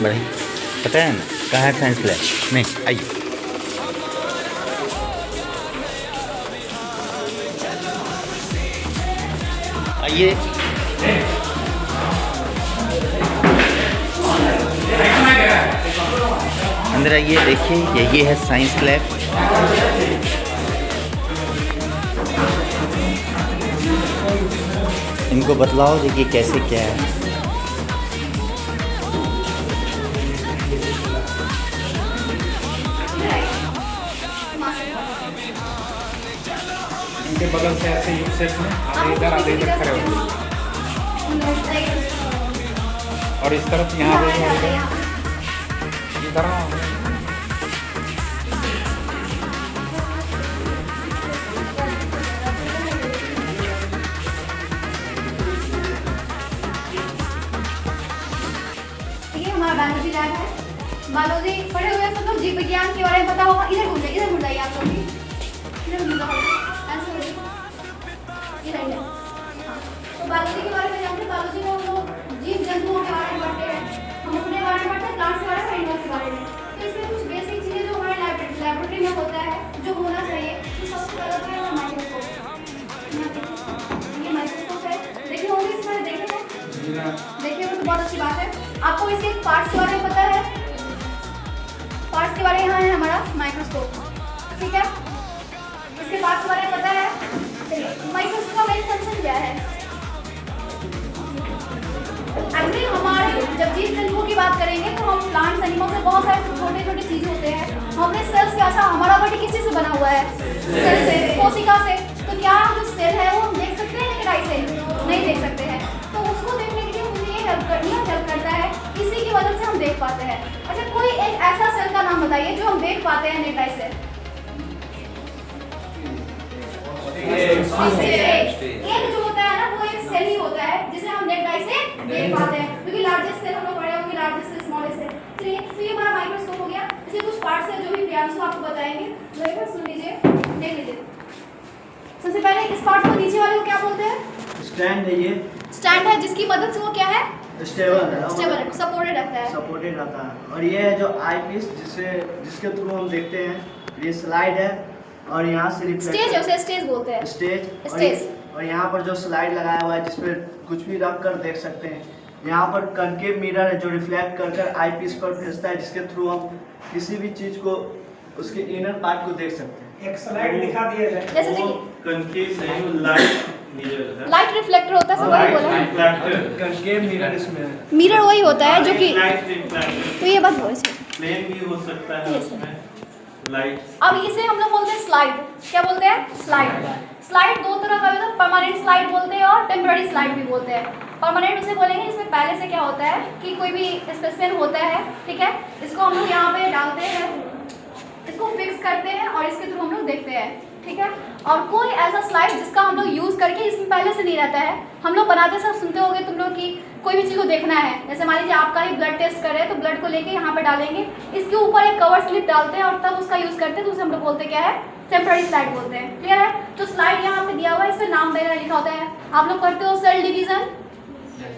भाई पता है ना कहाँ है साइंस लैब? नहीं आइए। आइए अंदर आइए, देखिए ये है साइंस लैब। इनको बतलाओ देखिए कैसे क्या है। इनके बगल से ऐसे यू शेप में आधे इधर खड़े होंगे और इस तरफ यहाँ पे इधर बायोलॉजी लैब है। बायोलॉजी पढ़े हुए सब लोग जीव विज्ञान के बारे में पता होगा। इधर घूम जाइए आप लोग भी, इधर घूम जाओ, ऐसे हो इधर इधर। हाँ, तो बायोलॉजी के बारे में जानते हैं। बायोलॉजी में हम लोग जीव जंतुओं के बारे में पढ़ते हैं, हम अपने बारे में पढ़ते हैं, प्लांट्स के बारे में, एनिमल्स के बारे में। तो इसमें कुछ बेसिक चीज़ें जो हमारे लैबोरेटरी में होता है, जो होना चाहिए, तो सबसे पहले है माइक्रोस्कोप। ये माइक्रोस्कोप है, देखे होंगे इसमें, देखे हो तो बहुत अच्छी बात है। आपको इसके पार्ट्स के बारे में पता है? पार्ट्स के बारे में यहाँ है हमारा माइक्रोस्कोप, ठीक है। इसके पार्ट्स के बारे में पता है? चलिए, माइक्रोस्कोप का मेन फंक्शन क्या है? एक्चुअली हमारे जब जीव जंतुओं की बात करेंगे तो हम प्लांट्स एनिमल्स से बहुत सारे छोटे छोटे चीज़ें होते हैं। हम अपने सेल्स के, अच्छा हमारा बॉडी किस चीज़ से बना हुआ है? सेल से, कोशिका से। तो क्या जो सेल है वो हम देख सकते हैं नेकेड आई से? नहीं देख सकते हैं। तो उसको देखने के लिए मुझे ये हेल्प करता है, इसी की वजह से हम देख पाते हैं। अच्छा, कोई एक ऐसा सेल का नाम बताइए जो हम देख पाते हैं नेकेड आई से। एक जो होता है ना, वो एक सेल ही होता है जिसे हम नेकेड आई से देख पाते हैं, क्योंकि लार्जेस्ट सेल हम लोग पढ़े होंगे, लार्जेस्ट से स्मॉलेस्ट सेल। चलिए, तो ये हमारा माइक्रोस्कोप हो गया। इसके कुछ पार्ट्स हैं जो भी प्रियांशु आपको बताएंगे, वो एक बार सुन लीजिए, देख लीजिए। सबसे पहले इस पार्ट को नीचे वाले को क्या बोलते हैं? स्टैंड है। ये स्टैंड है, जिसकी मदद से वो क्या है? स्टेबल है, सपोर्टेड रहता है। सपोर्टेड रहता है। और ये है जो आई पीस जिसके थ्रू हम देखते हैं, ये स्लाइड है और यहाँ से स्टेज है, उसे स्टेज बोलते हैं। स्टेज। और यहाँ पर जो स्लाइड लगाया हुआ है जिस पर कुछ भी रख कर देख सकते हैं। यहाँ पर कनकेव मिरर है जो रिफ्लेक्ट कर आई पीस पर भेजता है, जिसके थ्रू हम किसी भी चीज को, उसके इनर पार्ट को देख सकते हैं। एक स्लाइड दिखा दिए थे, जैसे कि कनकेव नहीं, लाइट मिरर है। लाइट रिफ्लेक्टर होता है, सब वही बोला। कनकेव मिरर इसमें है। मिरर वही होता है जो कि, लाइट तो ये बात बोल से प्लेन भी हो सकता है उसमें लाइट। अब इसे हम लोग बोलते हैं स्लाइड। क्या बोलते हैं? स्लाइड। स्लाइड दो तरह का होता है, परमानेंट स्लाइड बोलते हैं और टेम्पररी स्लाइड भी बोलते हैं। परमानेंट उसे बोलेंगे इसमें पहले से क्या होता है कि कोई भी स्पेसिमेन होता है, ठीक है, इसको हम लोग यहाँ पे डालते हैं, इसको फिक्स करते हैं और इसके थ्रू हम लोग देखते हैं, ठीक है। और कोई ऐसा स्लाइड जिसका हम लोग यूज़ करके इसमें पहले से नहीं रहता है, हम लोग बनाते सब सुनते होंगे तुम लोग कि कोई भी चीज़ को देखना है, जैसे मान लीजिए आपका ही ब्लड टेस्ट कर रहे हैं तो ब्लड को लेके यहाँ पे डालेंगे, इसके ऊपर एक कवर स्लिप डालते हैं और तब उसका यूज़ करते हैं, तो उसे हम लोग बोलते क्या है? टेम्पररी स्लाइड बोलते हैं। क्लियर है? तो स्लाइड यहाँ पे दिया हुआ है, इसमें नाम वगैरह लिखा होता है। आप लोग पढ़ते हो सेल डिवीजन,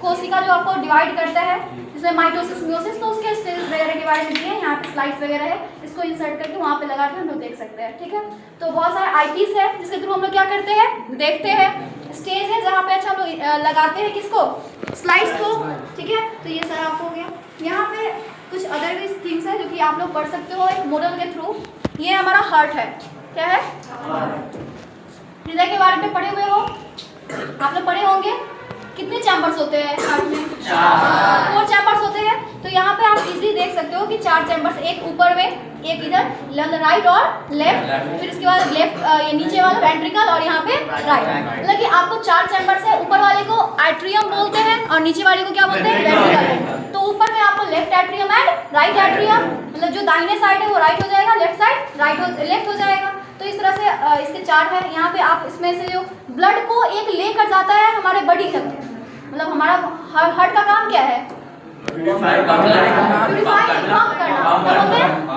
कोशिका जो आपको डिवाइड करता है, जिसमें माइटोसिस मियोसिस, तो उसके स्टेज वगैरह के बारे में दिए हैं। यहाँ पे स्लाइड्स वगैरह है, इसको इंसर्ट करके वहाँ पे लगा के हम लोग देख सकते हैं, ठीक है। तो बहुत सारे आईपीस है जिसके थ्रू हम लोग क्या करते हैं? देखते हैं। स्टेज है जहाँ पे अच्छा हम लोग लगाते हैं किसको? स्लाइड्स को, ठीक है। तो ये सारा आपको हो गया। यहाँ पे कुछ अदर भी थिंग्स है जो कि आप लोग पढ़ सकते हो एक मॉडल के थ्रू। ये हमारा हार्ट है। क्या है? हृदय के बारे में पढ़े हुए हो आप लोग? पढ़े होंगे। कितने चैम्बर्स होते हैं हार्ट में? 4 चैम्बर्स होते हैं। तो यहाँ पे आप इजीली देख सकते हो कि 4 चैम्बर्स, एक ऊपर में एक इधर राइट और लेफ्ट, फिर उसके बाद लेफ्ट ये नीचे वाला वेंट्रिकल और यहाँ पे राइट। मतलब कि आपको 4 चैम्बर्स है, ऊपर वाले को एट्रियम बोलते हैं और नीचे वाले को क्या बोलते हैं, वेंट्रिकल। तो ऊपर में आपको left atrium and right atrium, मतलब जो दाहिने साइड है वो राइट हो जाएगा, लेफ्ट साइड लेफ्ट हो जाएगा। तो इस तरह से इसके 4 है। यहाँ पे आप इसमें से जो ब्लड को एक लेकर जाता है हमारे बॉडी तक, मतलब हमारा हार्ट का काम क्या है, प्यूरिफाई पंप करना,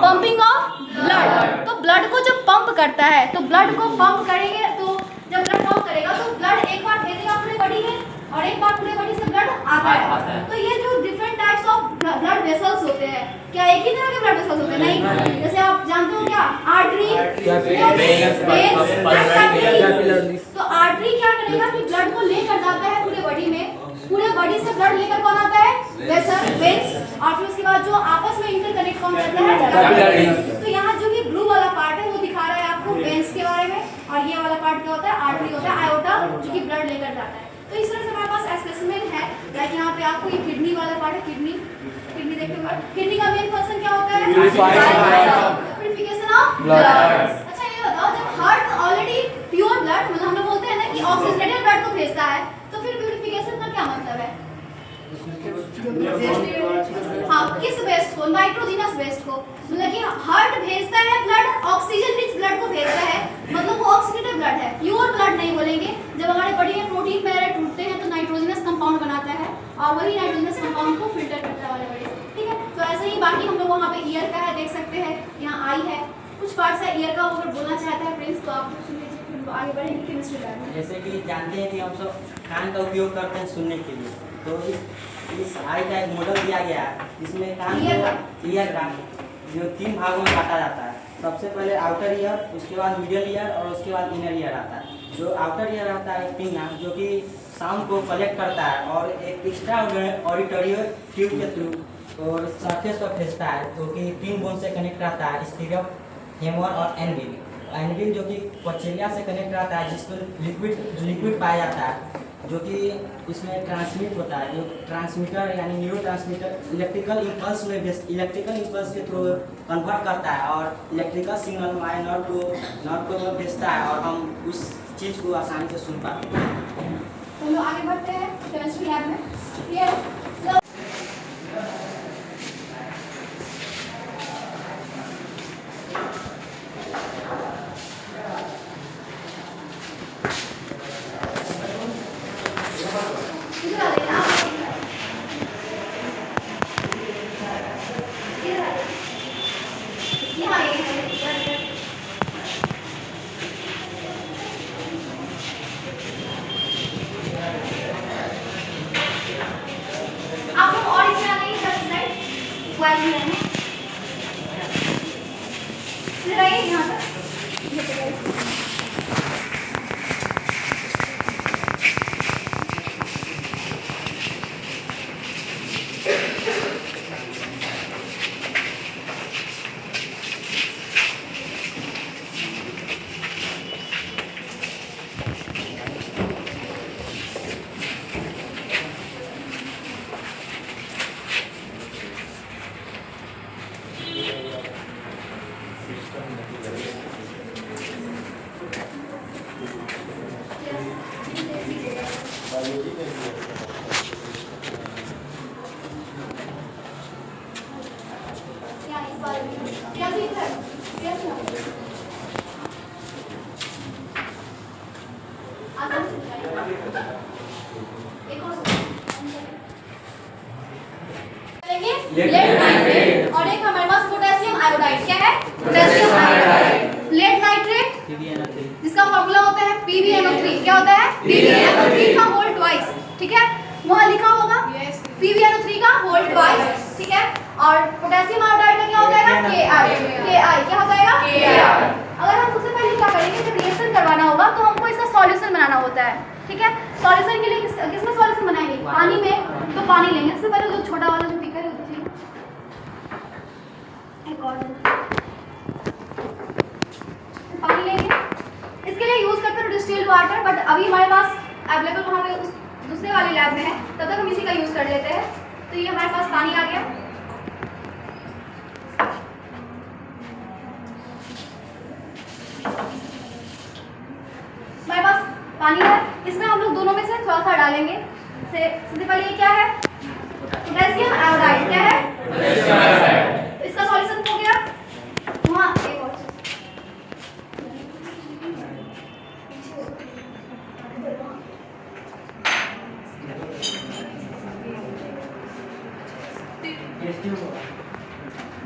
पंपिंग ऑफ ब्लड। तो ब्लड को जब पंप करता है तो ब्लड को पंप करेंगे, तो जब ब्लड पंप करेगा तो ब्लड एक बार भेजेगा पूरे बॉडी में और एक बार पूरे बॉडी से ब्लड आता है। तो ये जो different types of blood vessels होते हैं, क्या एक ही तरह के ब्लड वेसल्स होते हैं? नहीं। जैसे आप जानते हो क्या, आर्टरी, तो आर्टरी क्या करेगा कि ब्लड को लेकर जाता है पूरे बॉडी में, पूरे बॉडी से ब्लड लेकर कौन आता है, वेसल, वेन्स, और फिर उसके बाद जो आपस में इंटरकनेक्ट कौन करता है, कैपिलरीज। तो यहाँ जो भी ब्लू वाला पार्ट है वो दिखा रहा है आपको वेन्स के बारे में, और ये वाला पार्ट क्या होता है, आर्टरी होता है, आयोटा, जो कि ब्लड लेकर जाता है। तो इस तरह से हमारे पास स्पेसिमेन है। लाइक यहाँ पे आपको ये किडनी वाला पार्ट है, किडनी देखते हैं। किडनी का मेन फंक्शन क्या होता है, प्यूरिफिकेशन ऑफ ब्लड। अच्छा ये बताओ, जब हार्ट ऑलरेडी प्योर ब्लड, मतलब हम लोग बोलते हैं ना कि ऑक्सीजनेटेड ब्लड को भेजता है, तो फिर प्यूरिफिकेशन का क्या मतलब है? हाँ, किस वेस्ट को, नाइट्रोजिनस वेस्ट को, मतलब कि हार्ट भेजता है ब्लड, ऑक्सीजन रिच ब्लड को भेजता है, मतलब वो ऑक्सीडेटेड ब्लड है, प्योर ब्लड नहीं बोलेंगे। जब हमारे बॉडी में प्रोटीन वगैरह टूटते हैं तो नाइट्रोजिनस कंपाउंड बनाता है और वही नाइट्रोजिनस कंपाउंड को फिल्टर करता है हमारे बॉडी से, ठीक है। तो ऐसे ही बाकी हम लोग वहाँ पे ईयर का है, देख सकते हैं, यहाँ आई है, कुछ पार्ट्स है ईयर का, अगर बोलना चाहता है प्रिंस तो आप सुन लीजिए, फिर आगे बढ़ेंगे केमिस्ट्री लैब में। जैसे कि जानते हैं कि हम सब कान का उपयोग करते हैं सुनने के लिए, तो इस आई का एक मॉडल दिया गया है, जिसमें कान को ईयर का जो 3 भागों में काटा जाता है। सबसे पहले आउटर ईयर, उसके बाद मिडिल ईयर और उसके बाद इनर ईयर आता है। जो आउटर ईयर आता है पिंगा, जो कि साउंड को कलेक्ट करता है और एक एक्स्ट्रा ऑडिटरी ट्यूब के थ्रू और सरफेस पर भेजता है, जो कि 3 बोन से कनेक्ट रहता है, स्टीरियम, हेमर और एनविल। एनविल जो कि कोचेलिया से कनेक्ट रहता है, जिसको लिक्विड पाया जाता है, जो कि इसमें ट्रांसमिट होता है, जो ट्रांसमीटर यानी न्यूरो ट्रांसमीटर इलेक्ट्रिकल इम्पल्स में इलेक्ट्रिकल इम्पल्स के थ्रू कन्वर्ट करता है और इलेक्ट्रिकल सिग्नल हमारे नर्व को भेजता है और हम उस चीज़ को आसानी से सुन पाते हैं। तो हम लोग आगे बढ़ते हैं केमिस्ट्री लैब में। क्लियर? आप लोग और इसमें आ गए साइड वाइड में रहने फिर आइए यहाँ तक। लेड नाइट्रेट और एक हमारे पास पोटेशियम आयोडाइड। क्या है? Potassium iodide. लेड नाइट्रेट जिसका फॉर्मूला होता है PbNO3। क्या होता है? PbNO3 का होल ट्वाइस। ठीक है, वहाँ लिखा होगा PbNO3 का होल ट्वाइस। ठीक है, और पोटेशियम आयोडाइड का क्या हो जाएगा? Ki। क्या हो जाएगा? Ki। अगर हम सबसे पहले क्या करेंगे, जब रिएक्शन करवाना होगा तो हमको इसका सॉल्यूशन बनाना होता है। ठीक है, सॉल्यूशन के लिए किसमें सॉल्यूशन बनाएंगे? पानी में। तो पानी लेंगे, सबसे पहले जो छोटा वाला जो बीकर है एक और पानी लेंगे। इसके लिए यूज करते हैं डिस्टिल्ड वाटर, बट अभी हमारे पास अवेलेबल वहाँ पे उस दूसरे वाले लैब में है, तब तक हम इसी का यूज कर लेते हैं। तो ये हमारे पास पानी आ गया। थोड़ा सा डालेंगे। सबसे पहले ये क्या है? Potassium iodide. क्या है? तो इसका सॉल्यूशन हो गया। वहाँ एक और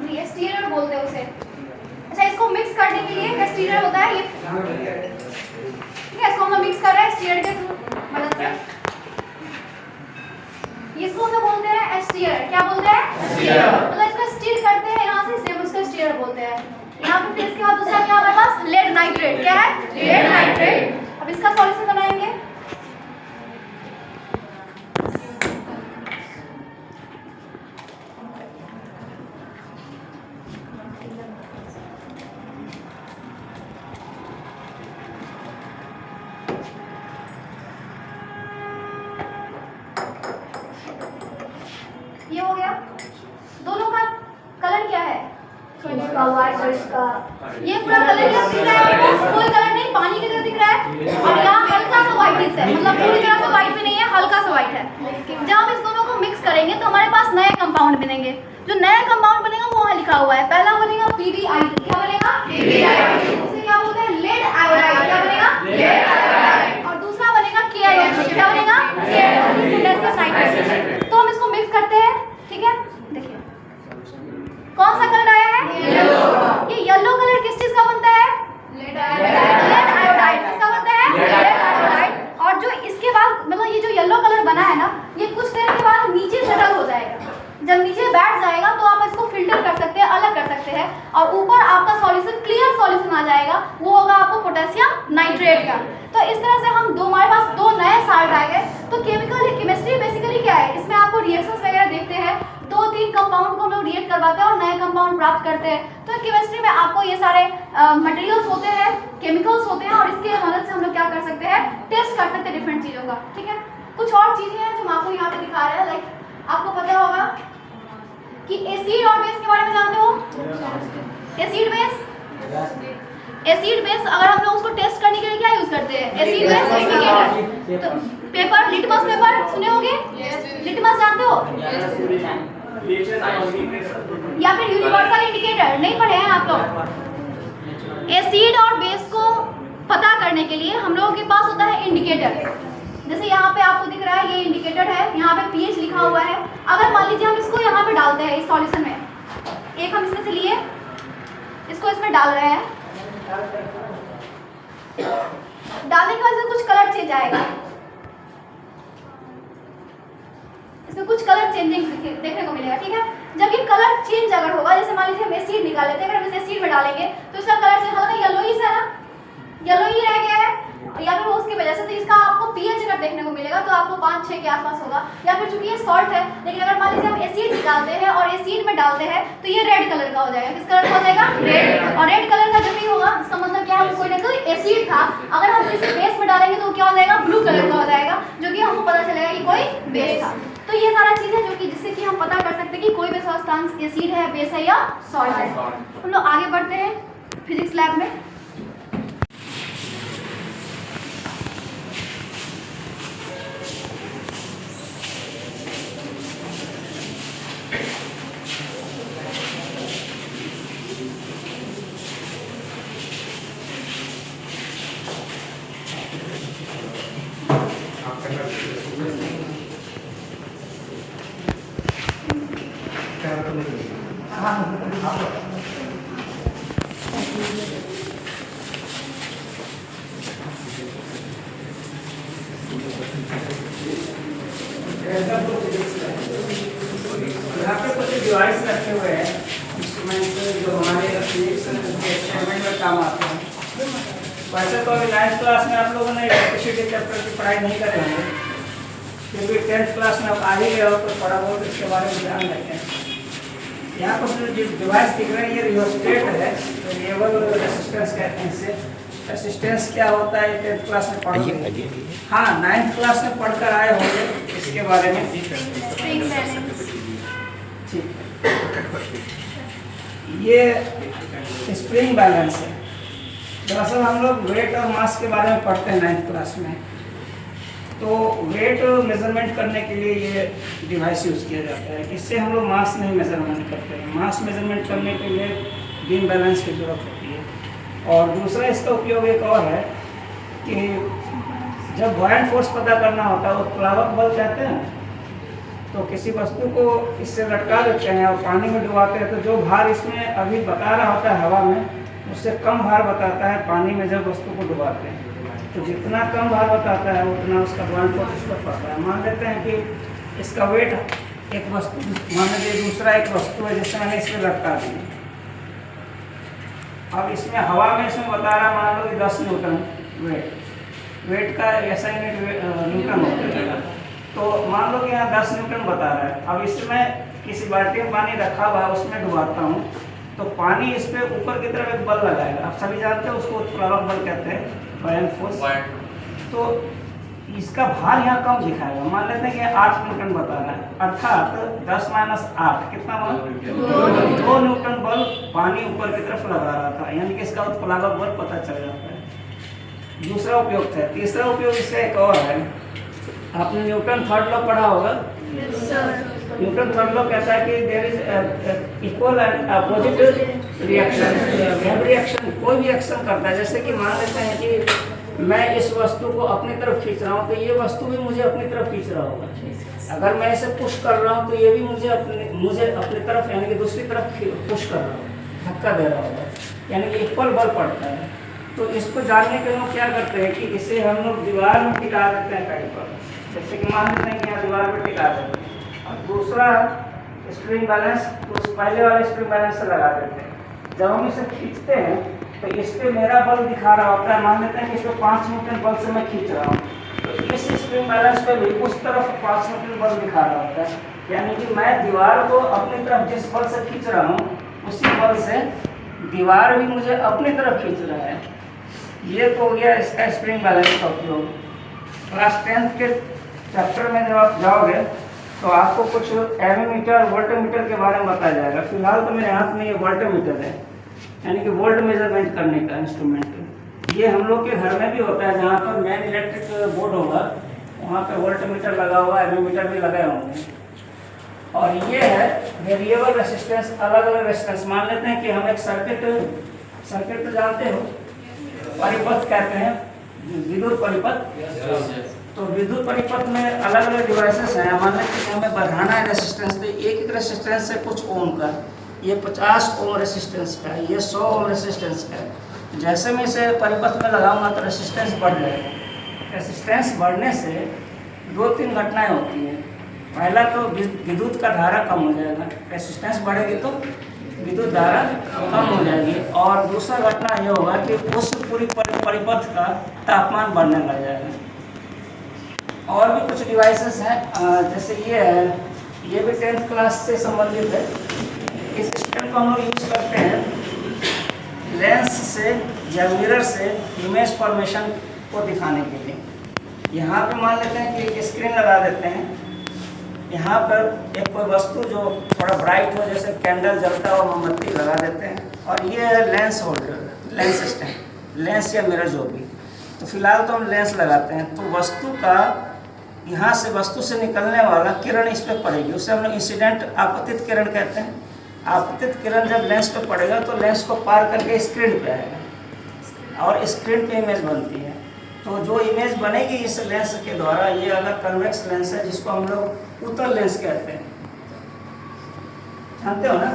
नहीं, स्टीरर बोलते हैं उसे। अच्छा, इसको मिक्स करने के लिए स्टीरर होता है ये, ठीक है। इसको हम लोग मिक्स कर रहे हैं स्टीरर के मदद से। इसको हम लोग बोलते हैं स्टीरर। क्या बोलते हैं? स्टीरर। मतलब इसको स्टीर करते हैं यहाँ से, इसलिए हम उसको स्टीरर बोलते हैं। यहाँ पे फिर इसके बाद दूसरा क्या हमारे पास? Lead nitrate. क्या है? Lead nitrate. अब इसका सॉल्यूशन बनाएंगे। ये हो गया। दोनों का कलर क्या है? इसका व्हाइट और इसका ये पूरा कलर क्या दिख रहा है आपको? कोई कलर नहीं, पानी की तरह दिख रहा है। और यहाँ हल्का सा व्हाइट है, मतलब पूरी तरह से व्हाइट भी नहीं है, हल्का सा व्हाइट है। जब हम इस दोनों को मिक्स करेंगे तो हमारे पास नए कंपाउंड बनेंगे। जो नया कंपाउंड बनेगा वो वहाँ लिखा हुआ है। पहला बनेगा PbI। क्या बनेगा? PbI। उसे क्या बोलते हैं? Lead iodide. क्या बनेगा? Lead iodide. और दूसरा बनेगा KiO2। क्या बनेगा? Potassium nitrate. तो हम इसको मिक्स करते हैं, ठीक है। देखिए कौन सा कलर आया है? येलो। ये येलो कलर किस चीज का बनता है? Lead iodide. किसका बनता है? Lead iodide. और जो इसके बाद मतलब ये जो येलो कलर बना है ना, ये कुछ देर के बाद नीचे सेटल हो जाएगा। जब नीचे बैठ जाएगा तो आप इसको फिल्टर कर सकते हैं, अलग कर सकते हैं, और ऊपर आपका सॉल्यूशन क्लियर सॉल्यूशन आ जाएगा। वो होगा आपको पोटेशियम नाइट्रेट का। तो इस तरह से हम हमारे पास दो नए साल्ट आ गए। तो केमिस्ट्री बेसिकली क्या है? इसमें आपको रिएक्शंस वगैरह देखते हैं, 2-3 कंपाउंड को हम लोग रिएक्ट करवाते हैं और नए कंपाउंड प्राप्त करते हैं। तो केमिस्ट्री में आपको ये सारे मटेरियल्स होते हैं, केमिकल्स होते हैं, और इसके मदद से हम लोग क्या कर सकते हैं? टेस्ट कर सकते हैं डिफरेंट चीज़ों का, ठीक है। कुछ और चीज़ें हैं जो हम आपको यहाँ पे दिखा रहे हैं। लाइक आपको पता होगा कि एसिड और बेस के बारे में जानते हो? एसिड बेस अगर हम लोग उसको टेस्ट करने के लिए क्या यूज करते हैं? Acid base indicator. तो पेपर, लिटमस पेपर सुने होंगे? लिटमस जानते हो? या फिर यूनिवर्सल इंडिकेटर नहीं पढ़े हैं आप लोग? एसिड और बेस को पता करने के लिए हम लोगों के पास होता है इंडिकेटर। जैसे यहाँ पे आपको दिख रहा है, ये इंडिकेटर है, यहाँ पे pH लिखा हुआ है। अगर मान लीजिए हम इसको यहाँ पे डालते हैं इस सॉल्यूशन में, एक हम इसमें से लिए, इसको इसमें डाल रहे हैं, डालने के बाद इसमें कुछ कलर चेंज आएगा, इसमें कुछ कलर चेंजिंग देखने को मिलेगा, ठीक है। जब ये कलर चेंज अगर होगा, जैसे मान लीजिए हम एसिड निकाल लेते हैं, अगर हम इस एसिड में डालेंगे तो इसका कलर चेंज होगा, येलो ही है ना, येलो ही रह गया है, या फिर उसकी वजह से। तो इसका आपको pH अगर देखने को मिलेगा तो आपको 5-6 के आसपास होगा, या फिर चूंकि ये सॉल्ट है, लेकिन अगर मान लीजिए हम एसिड निकालते हैं और एसिड में डालते हैं तो ये रेड कलर का हो जाएगा। किस कलर का हो जाएगा? रेड। और रेड कलर का जब भी होगा इसका मतलब क्या है? कोई ना कोई एसिड था। अगर हम इसे बेस में डालेंगे तो क्या हो जाएगा? ब्लू कलर का हो जाएगा, जो कि हमको पता चलेगा कि कोई बेस था। तो ये सारा चीज़ है जो कि जिससे कि हम पता कर सकते हैं कि कोई भी सब्सटेंस एसिड है, बेस है या सॉल्ट है। हम लोग आगे बढ़ते हैं फिजिक्स लैब में। यहाँ पे कुछ डिवाइस रखे हुए हैं, इंस्ट्रूमेंट जो हमारे एक्सपेरिमेंट में काम आते हैं। वैसे तो अभी 9th क्लास में आप लोगों ने इलेक्ट्रिसिटी चैप्टर की पढ़ाई नहीं करे होंगे, क्योंकि 10th क्लास में आप आ ही गए हो तो थोड़ा बहुत इसके बारे में ध्यान रखें। यहाँ पर जो डिवाइस दिख रहे हैं ये रियोस्टेट है, वेरिएबल रेसिस्टेंस कहते हैं इसे। रेसिस्टेंस क्या होता है 10th क्लास में पढ़ोगे? हाँ, 9th क्लास में पढ़कर आए होंगे इसके बारे में। ठीक, ये स्प्रिंग बैलेंस है। दरअसल हम लोग वेट और मास के बारे में पढ़ते हैं 9th क्लास में। तो वेट मेजरमेंट करने के लिए ये डिवाइस यूज़ किया जाता है। इससे हम लोग मास नहीं मेजरमेंट करते हैं। मास मेजरमेंट करने के लिए बीम बैलेंस की ज़रूरत होती है। और दूसरा इसका उपयोग एक और है कि जब बॉयंट फोर्स पता करना होता है, वो प्लावक बल कहते हैं, तो किसी वस्तु को इससे लटका देते हैं और पानी में डुबाते हैं, तो जो भार इसमें अभी बता रहा होता है हवा में, उससे कम भार बताता है पानी में जब वस्तु को डुबाते हैं। तो जितना कम भार बताता है उतना उसका बॉयंट फोर्स इस पर पड़ता है। मान लेते हैं कि इसका वेट एक वस्तु, मान लीजिए दूसरा एक वस्तु है जिससे मैंने इसमें लटका दिया। अब इसमें हवा में इसमें बता रहा, मान लो कि 10 न्यूटन वेट का ऐसा यूनिट न्यूटन होता है। तो मान लो कि यहाँ 10 न्यूटन बता रहा है। अब इसमें किसी बाल्टी में पानी रखा हुआ है, उसमें डुबाता हूँ, तो पानी इस पे ऊपर की तरफ एक बल लगाएगा। आप सभी जानते हैं उसको प्लावक बल कहते हैं, बॉयंट फोर्स। तो इसका भार यहाँ कम दिखाएगा। मान लेते हैं कि 8 न्यूटन बता रहा है, अर्थात 10 - 8 कितना बल? 2 न्यूटन बल पानी ऊपर की तरफ लगा रहा था, यानी कि इसका प्लावक बल पता चल जाता है। दूसरा उपयोग था। तीसरा उपयोग इसका एक और है। आपने न्यूटन थर्ड लॉ पढ़ा होगा। न्यूटन थर्ड लॉ कहता है कि there is equal and opposite reaction. Every action, कोई भी एक्शन करता है, जैसे कि मान लेते हैं कि मैं इस वस्तु को अपनी तरफ खींच रहा हूँ, तो ये वस्तु भी मुझे अपनी तरफ खींच रहा होगा। अगर मैं इसे पुश कर रहा हूँ, तो ये भी मुझे अपनी तरफ, यानी कि दूसरी तरफ पुश कर रहा हूँ, धक्का दे रहा होगा, यानी कि इक्वल बल पड़ता है। तो इसको जानने के लोग क्या करते हैं कि इसे हम लोग दीवार में टिका देते हैं कहीं पर, जैसे कि मान लेते हैं कि यहाँ दीवार पर टिका देते हैं। और दूसरा स्प्रिंग बैलेंस, तो उस पहले वाले स्प्रिंग बैलेंस से लगा देते हैं। जब हम इसे खींचते हैं तो इस पर मेरा बल दिखा रहा होता है। मान लेते हैं कि इस पर 5 न्यूटन बल से मैं खींच रहा हूँ, तो इस स्प्रिंग बैलेंस पे भी उस तरफ 5 न्यूटन बल दिखा रहा होता है, यानी कि मैं दीवार को अपनी तरफ जिस बल से खींच रहा हूँ, उसी बल से दीवार भी मुझे अपनी तरफ खींच रहा है। ये तो हो गया इसका स्प्रिंग बैलेंस का उपयोग। क्लास 10th के चैप्टर में जब आप जाओगे तो आपको कुछ एमीमीटर, वोल्टमीटर के बारे में बताया जाएगा। फिलहाल तो मेरे हाथ में ये वोल्टमीटर है, यानी कि वोल्ट मेजरमेंट करने का इंस्ट्रूमेंट। ये हम लोग के घर में भी होता है, जहाँ पर मेन इलेक्ट्रिक बोर्ड होगा वहाँ पे वोल्टमीटर लगा हुआ, एमीमीटर भी लगाए होंगे। और ये है वेरिएबल रेसिस्टेंस, अलग अलग रेसिस्टेंस। मान लेते हैं कि हम एक सर्किट तो जानते हो, परिपथ कहते हैं, विद्युत परिपथ। तो विद्युत परिपथ में अलग अलग डिवाइसेस हैं। मान लेते हैं कि हमें बढ़ाना है रेसिस्टेंस, तो एक रेसिस्टेंस है कुछ ओम का, ये 50 ओम रेसिस्टेंस का है, ये 100 ओम रेसिस्टेंस का है। जैसे मैं इसे परिपथ में लगाऊंगा तो रेसिस्टेंस बढ़ जाएगा। रेसिस्टेंस बढ़ने से 2-3 घटनाएं होती हैं। पहला तो विद्युत का धारा कम हो जाएगा, रेसिस्टेंस बढ़ेगी तो विद्युत धारा कम हो जाएगी। और दूसरा घटना ये होगा कि उस पूरी परिपथ का तापमान बढ़ने लग जाएगा। और भी कुछ डिवाइसेस हैं, जैसे ये है, ये भी 10th क्लास से संबंधित है। इस सिस्टम को हम लोग यूज करते हैं लेंस से या मिरर से इमेज फॉर्मेशन को दिखाने के लिए। यहाँ पे मान लेते हैं कि एक स्क्रीन लगा देते हैं, यहाँ पर एक कोई वस्तु जो थोड़ा ब्राइट हो, जैसे कैंडल जलता हो, मोमबत्ती लगा देते हैं। और ये है lens holder, lens stand, lens या मिरर जो भी। तो फिलहाल तो हम लेंस लगाते हैं, तो वस्तु का यहाँ से वस्तु से निकलने वाला किरण इस पर पड़ेगी, उसे हम लोग इंसिडेंट आपतित किरण कहते हैं। आपतित किरण जब लेंस पे पड़ेगा तो लेंस को पार करके स्क्रीन पे आएगा और स्क्रीन पे इमेज बनती है। तो जो इमेज बनेगी इस लेंस के द्वारा, ये अगर कन्वेक्स लेंस है जिसको हम लोग उत्तल लेंस कहते हैं, जानते हो ना,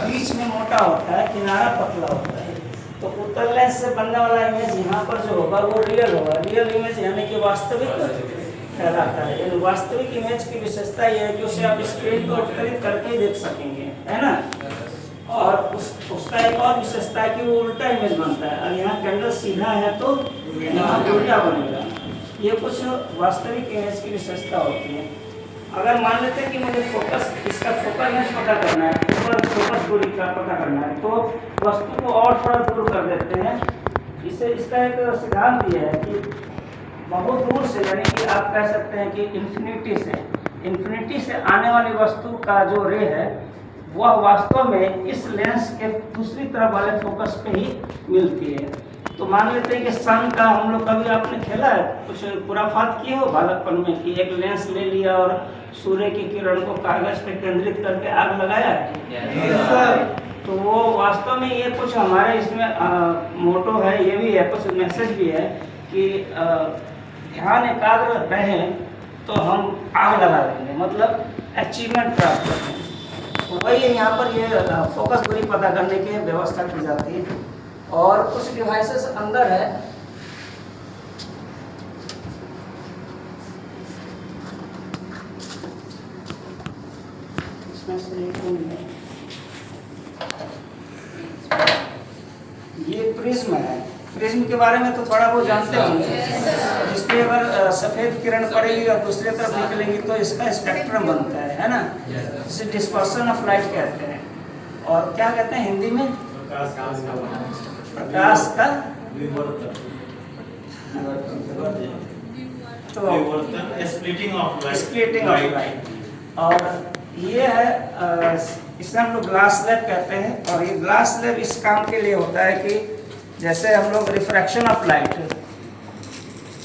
बीच में मोटा होता है, किनारा पतला होता है। तो उत्तल लेंस से बनने वाला इमेज यहाँ पर जो होगा वो रियल होगा। रियल इमेज यानी कि वास्तविक कहलाता है। इन वास्तविक इमेज की विशेषता ये है कि उसे आप स्क्रीन पर उत्तरित करके ही देख सकेंगे, है ना। और उसका एक और विशेषता है कि वो उल्टा इमेज बनता है। और यहाँ कैंडल सीधा है तो यहाँ उल्टा बनेगा। ये कुछ वास्तविक इमेज की विशेषता होती है। अगर मान लेते हैं कि मुझे इसका फोकस लेंस पता करना है, फोकस दूरी का पता करना है, तो वस्तु को और थोड़ा दूर कर देते हैं। इसका एक सिद्धांत ये है कि बहुत दूर से, यानी कि आप कह सकते हैं कि इन्फिनिटी से आने वाली वस्तु का जो रे है वह वास्तव में इस लेंस के दूसरी तरफ वाले फोकस पे ही मिलती है। तो मान लेते हैं कि सन का हम लोग कभी आपने खेला है, कुछ खुराफात किए हो बालकपन में कि एक लेंस ले लिया और सूर्य की किरण को कागज पे केंद्रित करके आग लगाया है। तो वो वास्तव में ये कुछ हमारे इसमें मोटो है, ये भी है, कुछ मैसेज भी है कि ध्यान एकाग्र रहे तो हम आग लगा देंगे, मतलब अचीवमेंट प्राप्त करते हैं। तो वही यहाँ पर ये फोकस दूरी पता करने की व्यवस्था की जाती है। और कुछ डिवाइसेस अंदर है, इसमें से ये प्रिज्म है। प्रिज्म के बारे में तो थोड़ा बहुत जानते होंगे, जिसपे अगर सफेद किरण पड़ेगी और दूसरी तरफ निकलेगी तो इसका स्पेक्ट्रम बनता है ना, जिसे डिस्पर्सन ऑफ लाइट कहते हैं। और क्या कहते हैं हिंदी में? प्रकाश का तो स्प्लिटिंग ऑफ लाइट। और ये है इसे हम लोग ग्लास स्लैब कहते हैं। और ये ग्लास स्लैब इस काम के लिए होता है कि जैसे हम लोग रिफ्रैक्शन ऑफ लाइट,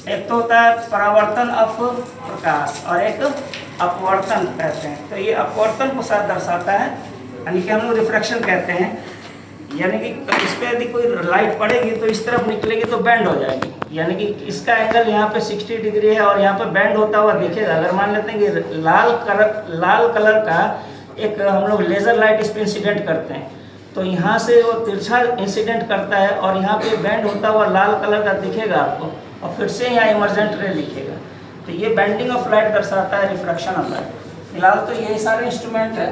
एक तो होता है परावर्तन ऑफ प्रकाश और एक अपवर्तन कहते हैं। तो ये अपवर्तन को साथ दर्शाता है, यानी कि हम लोग रिफ्रैक्शन कहते हैं, यानी कि इस पर यदि कोई लाइट पड़ेगी तो इस तरफ निकलेगी तो बैंड हो जाएगी, यानी कि इसका एंगल यहाँ पे 60 डिग्री है और यहाँ पे बैंड होता हुआ दिखेगा। अगर मान लेते हैं कि लाल कलर का एक हम लोग लेज़र लाइट इस पर इंसिडेंट करते हैं, तो यहाँ से वो तिरछा इंसिडेंट करता है और यहाँ पे बैंड होता हुआ लाल कलर का दिखेगा आपको, और फिर से यहाँ इमर्जेंट रे दिखेगा। तो ये बैंडिंग ऑफ लाइट दर्शाता है, रिफ्रैक्शन ऑफ लाइट। फिलहाल तो यही सारे इंस्ट्रूमेंट है।